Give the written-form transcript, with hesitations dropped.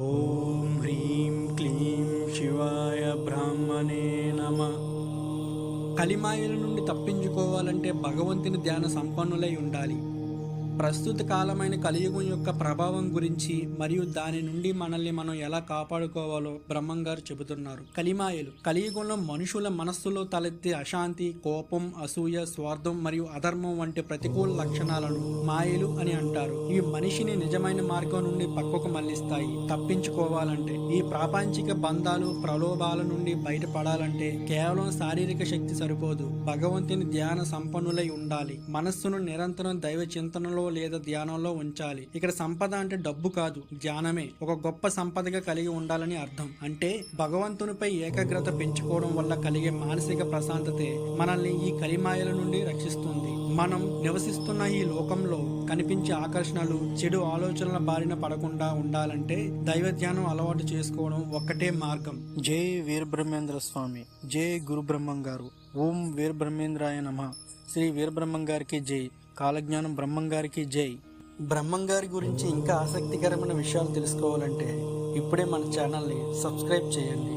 ఓం హ్రీం క్లీం శివాయ బ్రాహ్మణే నమః. కలిమాయల నుండి తప్పించుకోవాలంటే భగవంతుని ధ్యాన సంపన్నులై ఉండాలి. ప్రస్తుత కాలమైన కలియుగం యొక్క ప్రభావం గురించి మరియు దాని నుండి మనల్ని మనం ఎలా కాపాడుకోవాలో బ్రహ్మంగారు చెబుతున్నారు. కలియుగంలో మనుషుల మనస్సులో తలెత్తే అశాంతి, కోపం, అసూయ, స్వార్థం మరియు అధర్మం వంటి ప్రతికూల లక్షణాలను మాయలు అని అంటారు. ఇవి మనిషిని నిజమైన మార్గం నుండి పక్కకు మళ్లిస్తాయి. తప్పించుకోవాలంటే ఈ ప్రాపంచిక బంధాలు, ప్రలోభాల నుండి బయటపడాలంటే కేవలం శారీరక శక్తి సరిపోదు. భగవంతుని ధ్యాన సంపన్నులై ఉండాలి. మనస్సును నిరంతరం దైవ చింతనలో లేదా ధ్యానంలో ఉంచాలి. ఇక్కడ సంపద అంటే డబ్బు కాదు, ధ్యానమే ఒక గొప్ప సంపదగా కలిగి ఉండాలని అర్థం. అంటే భగవంతునిపై ఏకాగ్రత పెంచుకోవడం వల్ల కలిగే మానసిక ప్రశాంతతే మనల్ని ఈ కలిమాయల నుండి రక్షిస్తుంది. మనం నివసిస్తున్న ఈ లోకంలో కనిపించే ఆకర్షణలు, చెడు ఆలోచనల బారిన పడకుండా ఉండాలంటే దైవ ధ్యానం అలవాటు చేసుకోవడం ఒక్కటే మార్గం. జై వీరబ్రహ్మేంద్ర స్వామి, జై గురు బ్రహ్మం గారు. ఓం వీరబ్రహ్మేంద్రాయ నమః. శ్రీ వీరబ్రహ్మం గారికి జై. కాలజ్ఞానం బ్రహ్మం గారికి జై. బ్రహ్మం గారి గురించి ఇంకా ఆసక్తికరమైన విషయాలు తెలుసుకోవాలంటే ఇప్పుడే మన ఛానల్ని సబ్స్క్రైబ్ చేయండి.